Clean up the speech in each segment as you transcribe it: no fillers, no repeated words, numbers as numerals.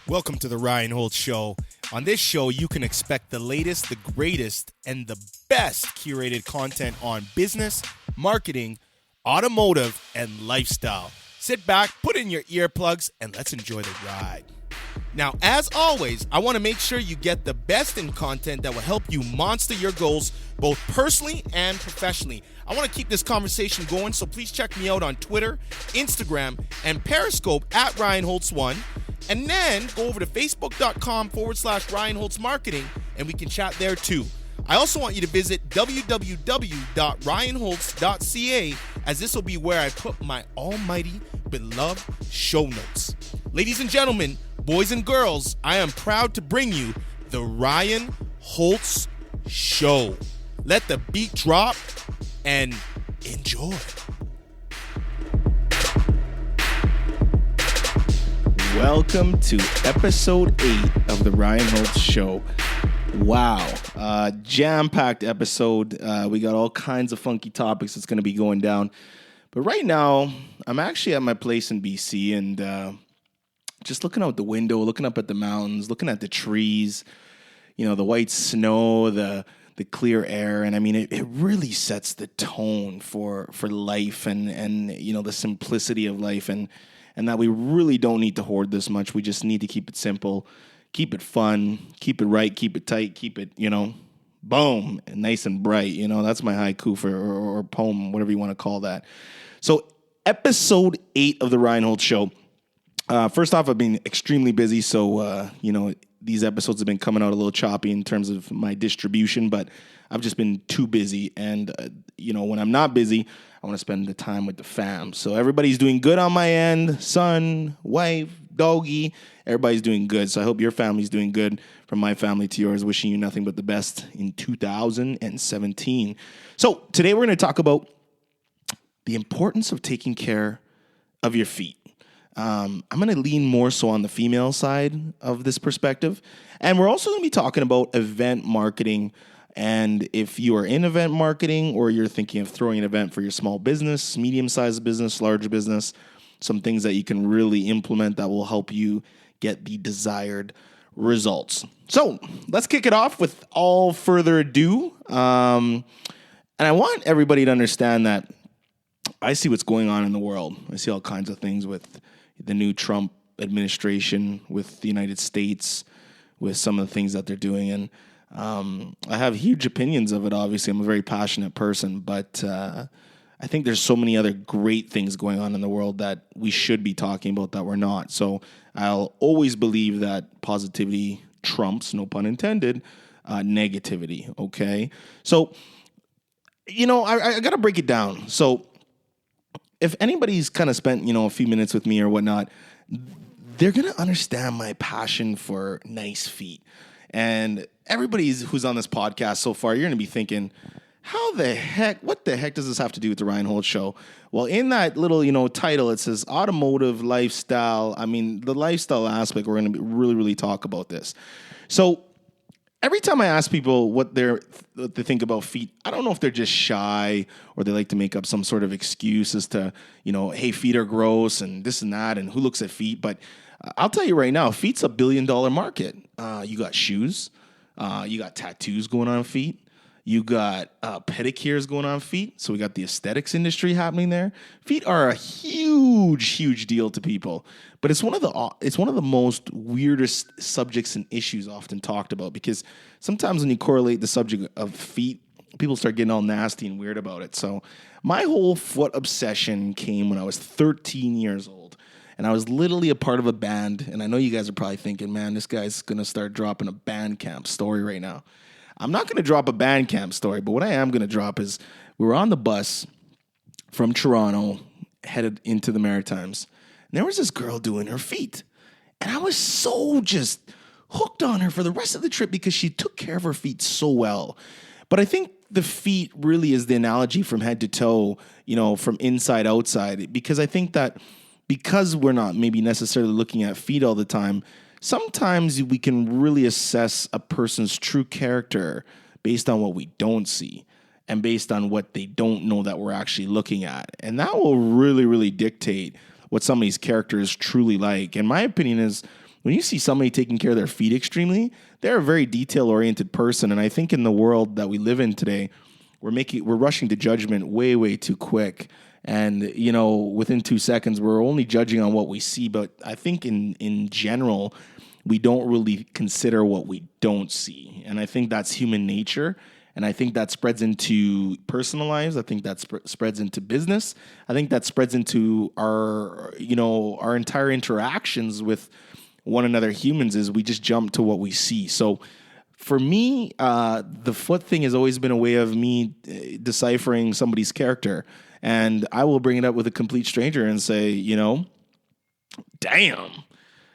Welcome to the Ryan Holtz Show. On this show, you can expect the latest, the greatest, and the best curated content on business, marketing, automotive, and lifestyle. Sit back, put in your earplugs, and let's enjoy the ride. Now, as always, I want to make sure you get the best in content that will help you monster your goals, both personally and professionally. I want to keep this conversation going, so please check me out on Twitter, Instagram, and Periscope at Ryan Holtz1. And then go over to facebook.com/Ryan Holtz Marketing, and we can chat there too. I also want you to visit www.ryanholtz.ca, as this will be where I put my almighty beloved show notes. Ladies and gentlemen, boys and girls, I am proud to bring you the Ryan Holtz Show. Let the beat drop and enjoy. Welcome to episode 8 of the Ryan Holtz Show. Wow, jam-packed episode. We got all kinds of funky topics that's going to be going down. But right now, I'm actually at my place in BC and just looking out the window, looking up at the mountains, looking at the trees, you know, the white snow, the clear air. And I mean, it really sets the tone for life and you know, the simplicity of life and that we really don't need to hoard this much. We just need to keep it simple, keep it fun, keep it right, keep it tight, keep it, you know, boom, and nice and bright. You know, that's my haiku or poem, whatever you want to call that. So episode 8 of the Ryan Holtz Show. First off, I've been extremely busy, so, you know, these episodes have been coming out a little choppy in terms of my distribution, but I've just been too busy. And, you know, when I'm not busy, I want to spend the time with the fam. So everybody's doing good on my end. Son, wife, doggy, everybody's doing good. So I hope your family's doing good. From my family to yours, wishing you nothing but the best in 2017. So today we're going to talk about the importance of taking care of your feet. I'm going to lean more so on the female side of this perspective. And we're also going to be talking about event marketing. And if you are in event marketing or you're thinking of throwing an event for your small business, medium-sized business, large business, some things that you can really implement that will help you get the desired results. So let's kick it off with all further ado. And I want everybody to understand that I see what's going on in the world. I see all kinds of things with the new Trump administration, with the United States, with some of the things that they're doing. And I have huge opinions of it, obviously. I'm a very passionate person, but I think there's so many other great things going on in the world that we should be talking about that we're not. So I'll always believe that positivity trumps, no pun intended, negativity, okay? So, you know, I got to break it down. So if anybody's kind of spent, you know, a few minutes with me or whatnot, they're going to understand my passion for nice feet. And everybody who's on this podcast so far, you're going to be thinking, what the heck does this have to do with the Ryan Holtz Show? Well, in that little, you know, title, it says automotive lifestyle. I mean, the lifestyle aspect, we're going to really, really talk about this. So every time I ask people what they think about feet, I don't know if they're just shy or they like to make up some sort of excuse as to, you know, hey, feet are gross and this and that and who looks at feet. But I'll tell you right now, feet's a $1 billion market. You got shoes. You got tattoos going on feet. You got pedicures going on feet. So we got the aesthetics industry happening there. Feet are a huge, huge deal to people. But it's one of the most weirdest subjects and issues often talked about, because sometimes when you correlate the subject of feet, people start getting all nasty and weird about it. So my whole foot obsession came when I was 13 years old. And I was literally a part of a band. And I know you guys are probably thinking, man, this guy's going to start dropping a Bandcamp story right now. I'm not going to drop a Bandcamp story, but what I am going to drop is we were on the bus from Toronto, headed into the Maritimes. And there was this girl doing her feet. And I was so just hooked on her for the rest of the trip because she took care of her feet so well. But I think the feet really is the analogy from head to toe, you know, from inside outside, because I think that because we're not maybe necessarily looking at feet all the time, sometimes we can really assess a person's true character based on what we don't see and based on what they don't know that we're actually looking at. And that will really, really dictate what somebody's character is truly like. And my opinion is when you see somebody taking care of their feet extremely, they're a very detail-oriented person. And I think in the world that we live in today, we're rushing to judgment way, way too quick. And, within 2 seconds, we're only judging on what we see. But I think in general, we don't really consider what we don't see. And I think that's human nature. And I think that spreads into personal lives. I think that spreads into business. I think that spreads into our entire interactions with one another humans is we just jump to what we see. So for me, the foot thing has always been a way of me deciphering somebody's character. And I will bring it up with a complete stranger and say, damn.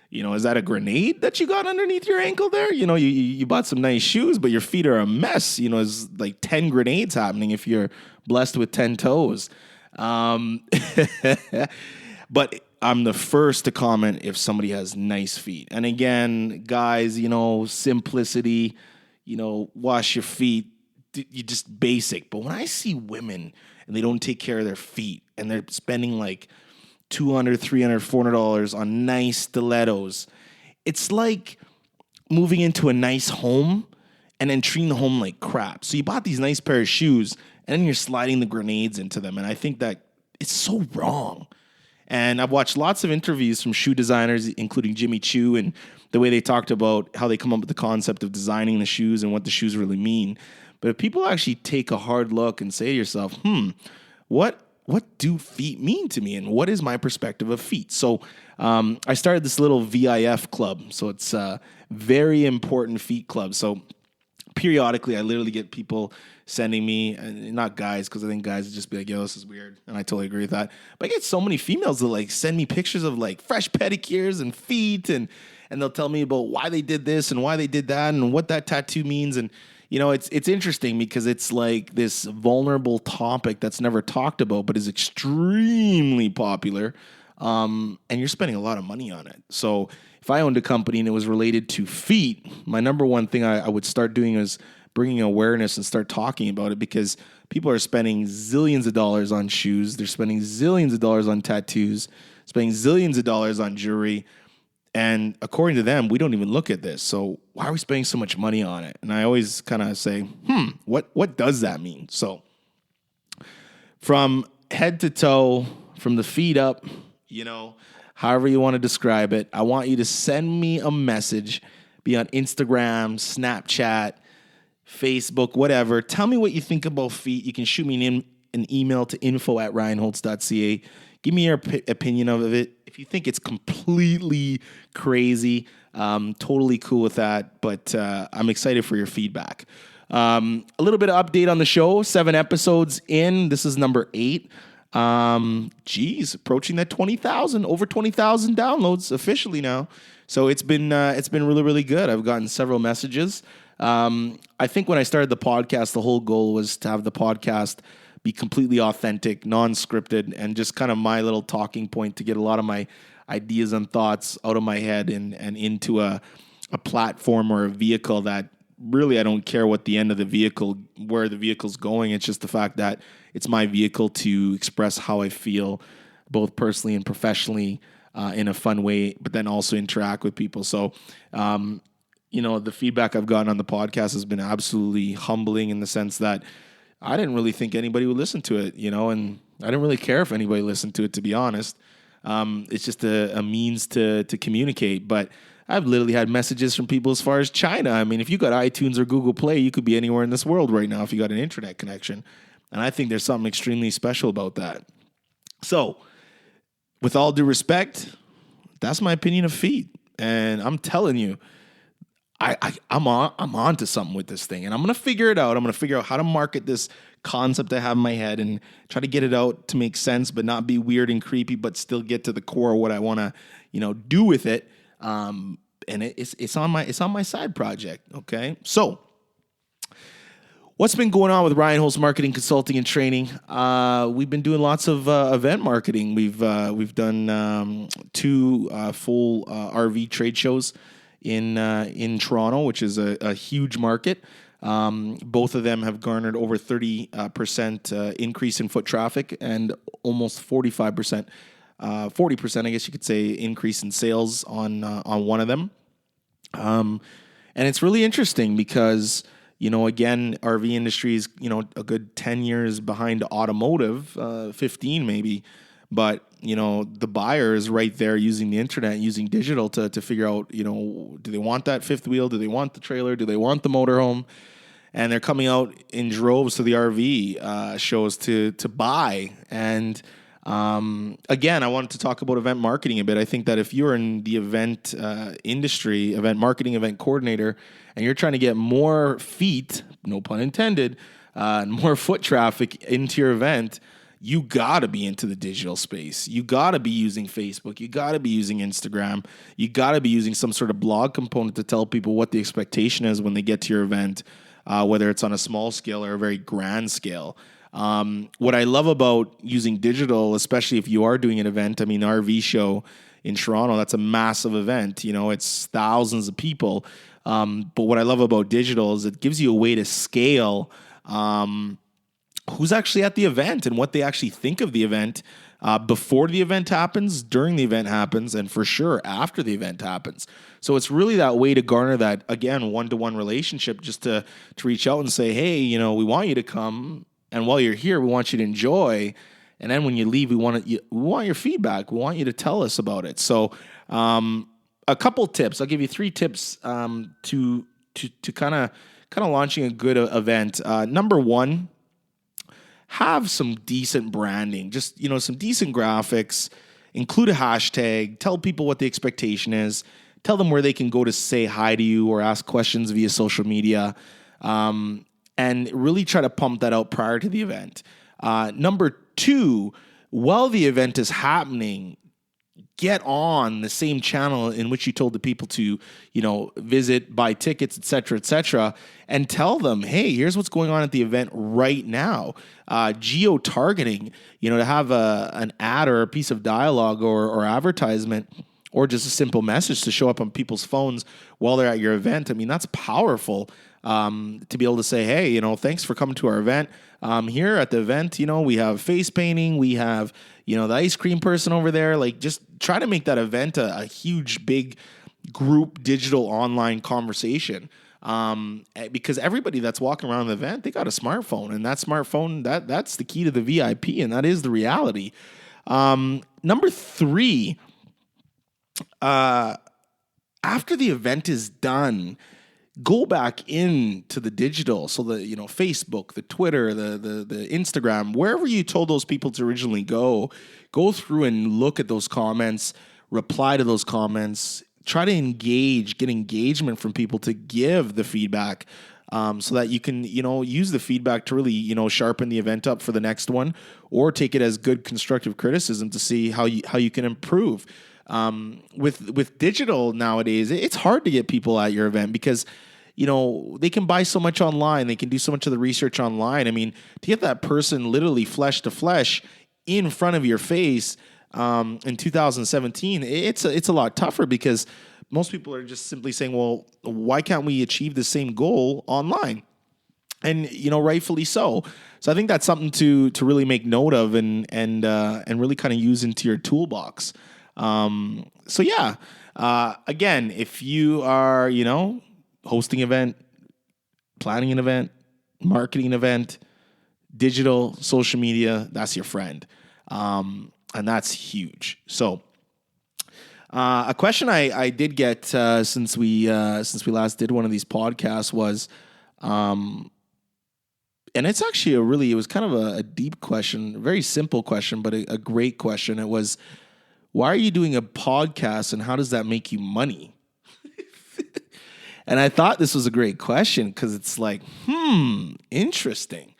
Is that a grenade that you got underneath your ankle there? You bought some nice shoes, but your feet are a mess. It's like 10 grenades happening if you're blessed with 10 toes. But I'm the first to comment if somebody has nice feet. And again, guys, simplicity, wash your feet, you just basic. But when I see women and they don't take care of their feet and they're spending like $200, $300, $400 on nice stilettos, it's like moving into a nice home and then treating the home like crap. So you bought these nice pair of shoes and then you're sliding the grenades into them. And I think that it's so wrong. And I've watched lots of interviews from shoe designers, including Jimmy Choo, and the way they talked about how they come up with the concept of designing the shoes and what the shoes really mean. But if people actually take a hard look and say to yourself, what do feet mean to me, and what is my perspective of feet? So I started this little VIF club. So it's a very important feet club. So periodically, I literally get people sending me, and not guys, because I think guys would just be like, yo, this is weird. And I totally agree with that. But I get so many females that like send me pictures of like fresh pedicures and feet, and they'll tell me about why they did this and why they did that and what that tattoo means. And it's interesting because it's like this vulnerable topic that's never talked about, but is extremely popular. And you're spending a lot of money on it. So if I owned a company and it was related to feet, my number one thing I would start doing is bringing awareness and start talking about it, because people are spending zillions of dollars on shoes. They're spending zillions of dollars on tattoos, spending zillions of dollars on jewelry. And according to them, we don't even look at this. So why are we spending so much money on it? And I always kind of say, what does that mean? So from head to toe, from the feet up, however you want to describe it, I want you to send me a message, be on Instagram, Snapchat, Facebook, whatever. Tell me what you think about feet. You can shoot me an email to info@ryanholtz.ca. Give me your opinion of it. If you think it's completely crazy, totally cool with that. But I'm excited for your feedback. A little bit of update on the show. 7 episodes in. This is number 8. Approaching that 20,000, over 20,000 downloads officially now. So it's been really, really good. I've gotten several messages. I think when I started the podcast, the whole goal was to have the podcast be completely authentic, non-scripted, and just kind of my little talking point to get a lot of my ideas and thoughts out of my head and into a platform or a vehicle that really I don't care what the end of the vehicle, where the vehicle's going. It's just the fact that it's my vehicle to express how I feel, both personally and professionally, in a fun way, but then also interact with people. So, the feedback I've gotten on the podcast has been absolutely humbling in the sense that I didn't really think anybody would listen to it, and I didn't really care if anybody listened to it, to be honest. It's just a means to communicate. But I've literally had messages from people as far as China. I mean, if you got iTunes or Google Play, you could be anywhere in this world right now if you got an internet connection. And I think there's something extremely special about that. So, with all due respect, that's my opinion of feet. And I'm telling you, I'm on to something with this thing, and I'm going to figure it out. I'm going to figure out how to market this concept I have in my head and try to get it out to make sense, but not be weird and creepy, but still get to the core of what I want to, do with it. And it's on my side project. Okay. So what's been going on with Ryan Holtz Marketing Consulting and Training? We've been doing lots of event marketing. We've done 2 full RV trade shows in Toronto, which is a huge market. Both of them have garnered over 30% increase in foot traffic and almost 45% 40%, I guess you could say, increase in sales on one of them. And it's really interesting because, again, RV industry is, a good 10 years behind automotive, 15 maybe. But, the buyer is right there using the internet, using digital to figure out, do they want that fifth wheel? Do they want the trailer? Do they want the motorhome? And they're coming out in droves to the RV shows to buy. And again, I wanted to talk about event marketing a bit. I think that if you're in the event industry, event marketing, event coordinator, and you're trying to get more feet, no pun intended, more foot traffic into your event, you got to be into the digital space. You got to be using Facebook. You got to be using Instagram. You got to be using some sort of blog component to tell people what the expectation is when they get to your event, whether it's on a small scale or a very grand scale. What I love about using digital, especially if you are doing an event, RV show in Toronto, that's a massive event. It's thousands of people. But what I love about digital is it gives you a way to scale who's actually at the event and what they actually think of the event before the event happens, during the event happens, and for sure after the event happens. So it's really that way to garner that, again, one-to-one relationship, just to reach out and say, hey, we want you to come. And while you're here, we want you to enjoy. And then when you leave, we want your feedback. We want you to tell us about it. So a couple tips. I'll give you 3 tips to kind of launching a good event. Number 1, have some decent branding. Just, some decent graphics. Include a hashtag. Tell people what the expectation is. Tell them where they can go to say hi to you or ask questions via social media. And really try to pump that out prior to the event. Number 2, while the event is happening, get on the same channel in which you told the people to, visit, buy tickets, et cetera, and tell them, hey, here's what's going on at the event right now. Geo-targeting, to have an ad or a piece of dialogue or advertisement or just a simple message to show up on people's phones while they're at your event. That's powerful. To be able to say, hey, thanks for coming to our event. Here at the event, we have face painting, we have, the ice cream person over there. Like, just try to make that event a huge, big group digital online conversation. Because everybody that's walking around the event, they got a smartphone, and that smartphone, that's the key to the VIP, and that is the reality. Number 3, after the event is done, go back into the digital. So the, Facebook, the Twitter, the Instagram, wherever you told those people to originally go through and look at those comments, reply to those comments, try to get engagement from people to give the feedback, so that you can, use the feedback to really, sharpen the event up for the next one, or take it as good constructive criticism to see how you can improve. With digital nowadays, it's hard to get people at your event because, they can buy so much online. They can do so much of the research online. To get that person literally flesh to flesh in front of your face in 2017, it's a lot tougher because most people are just simply saying, well, why can't we achieve the same goal online? And, rightfully so. So I think that's something to really make note of and really kind of use into your toolbox. So yeah, again, if you are, hosting an event, planning an event, marketing an event, digital, social media, that's your friend. And that's huge. So, a question I did get, since we last did one of these podcasts was, and it's actually it was kind of a deep question, a very simple question, but a great question. It was, why are you doing a podcast and how does that make you money? And I thought this was a great question because it's like, interesting.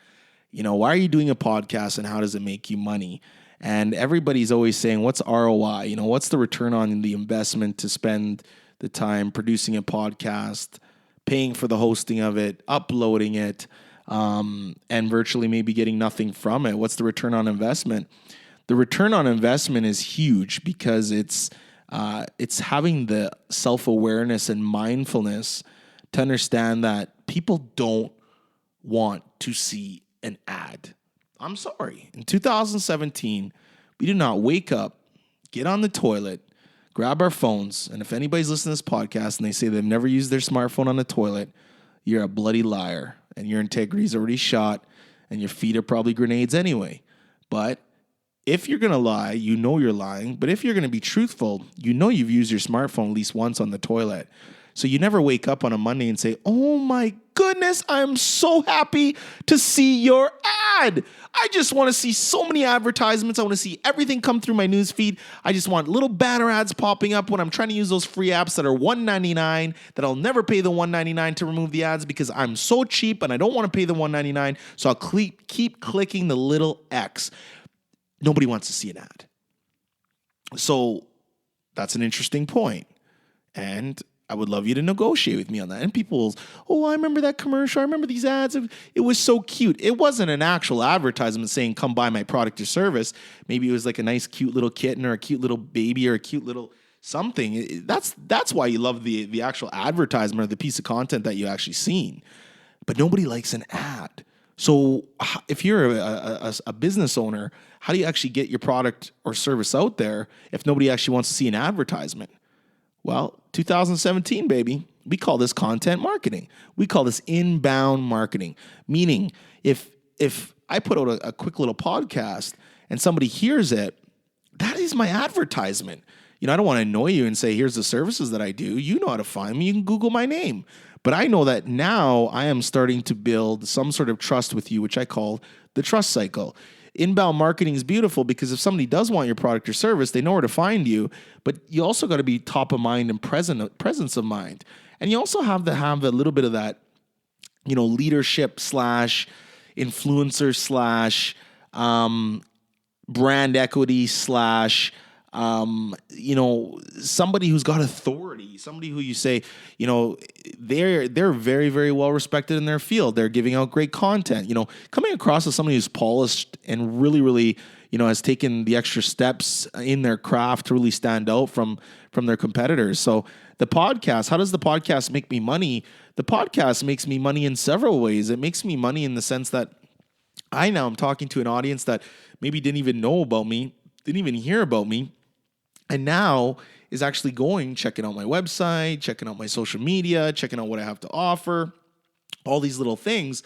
Why are you doing a podcast and how does it make you money? And everybody's always saying, what's ROI? What's the return on the investment to spend the time producing a podcast, paying for the hosting of it, uploading it, and virtually maybe getting nothing from it? What's the return on investment? The return on investment is huge because it's having the self-awareness and mindfulness to understand that people don't want to see an ad. I'm sorry. In 2017, we do not wake up, get on the toilet, grab our phones, and if anybody's listening to this podcast and they say they've never used their smartphone on the toilet, you're a bloody liar, and your integrity's already shot, and your feet are probably grenades anyway. But if you're going to lie, you know you're lying. But if you're going to be truthful, you know you've used your smartphone at least once on the toilet. So you never wake up on a Monday and say, oh my goodness, I'm so happy to see your ad. I just want to see so many advertisements. I want to see everything come through my news feed. I just want little banner ads popping up when I'm trying to use those free apps that are $1.99, that I'll never pay the $1.99 to remove the ads because I'm so cheap and I don't want to pay the $1.99. So I'll keep clicking the little X. Nobody wants to see an ad. So that's an interesting point. And I would love you to negotiate with me on that. And people will, oh, I remember that commercial. I remember these ads. It was so cute. It wasn't an actual advertisement saying, come buy my product or service. Maybe it was like a nice, cute little kitten or a cute little baby or a cute little something. That's why you love the actual advertisement or the piece of content that you actually seen. But nobody likes an ad. So if you're a business owner, how do you actually get your product or service out there if nobody actually wants to see an advertisement? Well, 2017, baby, we call this content marketing. We call this inbound marketing, meaning if I put out a quick little podcast and somebody hears it, that is my advertisement. I don't want to annoy you and say, here's the services that I do. You know how to find me. You can Google my name. But I know that now I am starting to build some sort of trust with you, which I call the trust cycle. Inbound marketing is beautiful because if somebody does want your product or service, they know where to find you, but you also got to be top of mind and presence of mind. And you also have to have a little bit of that, leadership / influencer / brand equity / somebody who's got authority, somebody who you say, they're very, very well respected in their field. They're giving out great content, coming across as somebody who's polished and really, really, has taken the extra steps in their craft to really stand out from their competitors. So the podcast, how does the podcast make me money? The podcast makes me money in several ways. It makes me money in the sense that I'm talking to an audience that maybe didn't even know about me, didn't even hear about me, and now is actually checking out my website, checking out my social media, checking out what I have to offer, all these little things.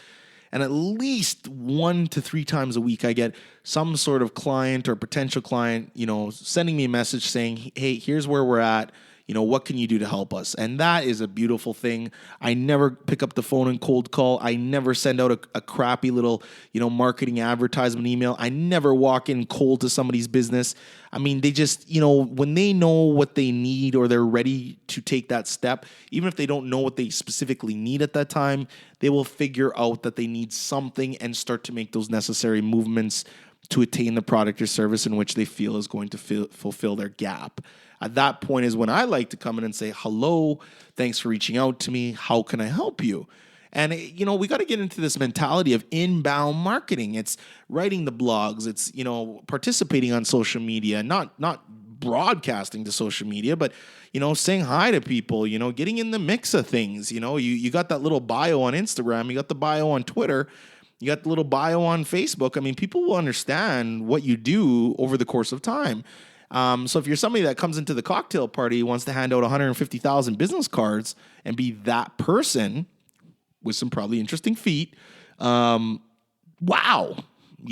And at least 1 to 3 times a week, I get some sort of client or potential client, sending me a message saying, hey, here's where we're at. What can you do to help us? And that is a beautiful thing. I never pick up the phone and cold call. I never send out a crappy little, marketing advertisement email. I never walk in cold to somebody's business. I mean, they just, when they know what they need or they're ready to take that step, even if they don't know what they specifically need at that time, they will figure out that they need something and start to make those necessary movements to attain the product or service in which they feel is going to fulfill their gap. At that point is when I like to come in and say, hello, thanks for reaching out to me. How can I help you? And, we got to get into this mentality of inbound marketing. It's writing the blogs. It's, participating on social media, not broadcasting to social media, but, saying hi to people, getting in the mix of things. You got that little bio on Instagram. You got the bio on Twitter. You got the little bio on Facebook. I mean, people will understand what you do over the course of time. So if you're somebody that comes into the cocktail party, wants to hand out 150,000 business cards and be that person with some probably interesting feet, wow,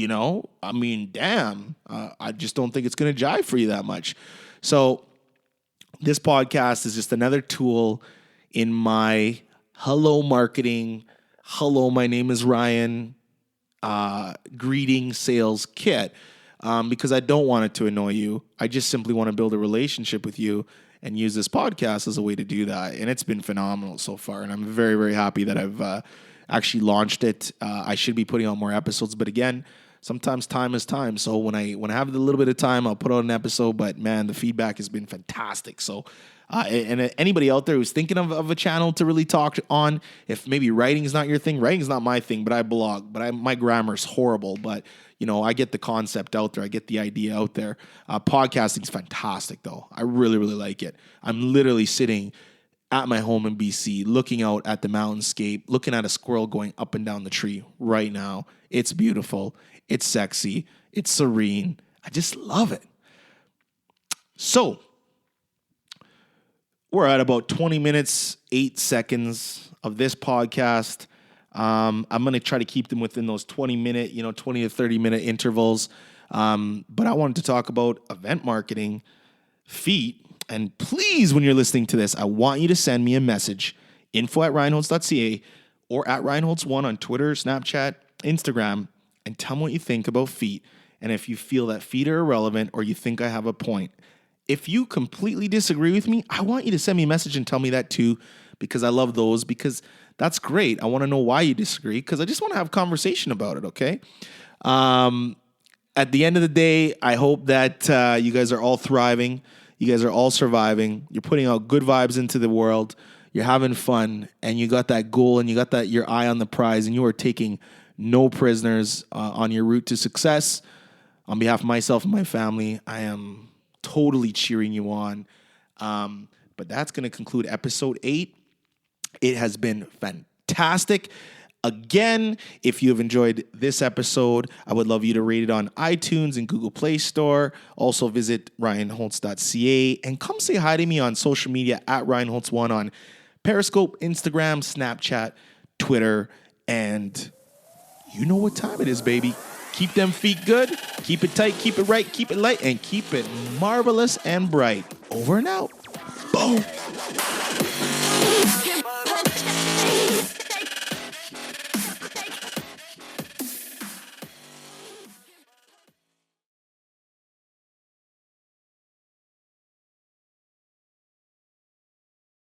I mean, damn, I just don't think it's going to jive for you that much. So this podcast is just another tool in my hello marketing, hello, my name is Ryan, greeting sales kit. Because I don't want it to annoy you. I just simply want to build a relationship with you and use this podcast as a way to do that. And it's been phenomenal so far. And I'm very, very happy that I've actually launched it. I should be putting out more episodes. But again, sometimes time is time. So when I have a little bit of time, I'll put out an episode. But man, the feedback has been fantastic. So and anybody out there who's thinking of a channel to really talk on, if maybe writing is not your thing, writing is not my thing, but I blog. But my grammar is horrible. But I get the concept out there. I get the idea out there. Podcasting is fantastic, though. I really, really like it. I'm literally sitting at my home in BC, looking out at the mountainscape, looking at a squirrel going up and down the tree right now. It's beautiful. It's sexy. It's serene. I just love it. So, we're at about 20 minutes, 8 seconds of this podcast. I'm going to try to keep them within those 20-minute, 20 to 30-minute intervals. But I wanted to talk about event marketing, feet. And please, when you're listening to this, I want you to send me a message, info@ryanholtz.ca or @ryanholtz1 on Twitter, Snapchat, Instagram, and tell me what you think about feet. And if you feel that feet are irrelevant or you think I have a point. If you completely disagree with me, I want you to send me a message and tell me that too, because I love those, because that's great. I want to know why you disagree, because I just want to have a conversation about it, okay? At the end of the day, I hope that you guys are all thriving. You guys are all surviving. You're putting out good vibes into the world. You're having fun, and you got that goal, and you got that your eye on the prize, and you are taking no prisoners on your route to success. On behalf of myself and my family, I am totally cheering you on. But that's going to conclude episode 8. It has been fantastic. Again, if you have enjoyed this episode, I would love you to rate it on iTunes and Google Play Store. Also visit ryanholtz.ca and come say hi to me on social media @ryanholtz1 on Periscope, Instagram, Snapchat, Twitter, and you know what time it is, baby. Keep them feet good, keep it tight, keep it right, keep it light, and keep it marvelous and bright. Over and out. Boom.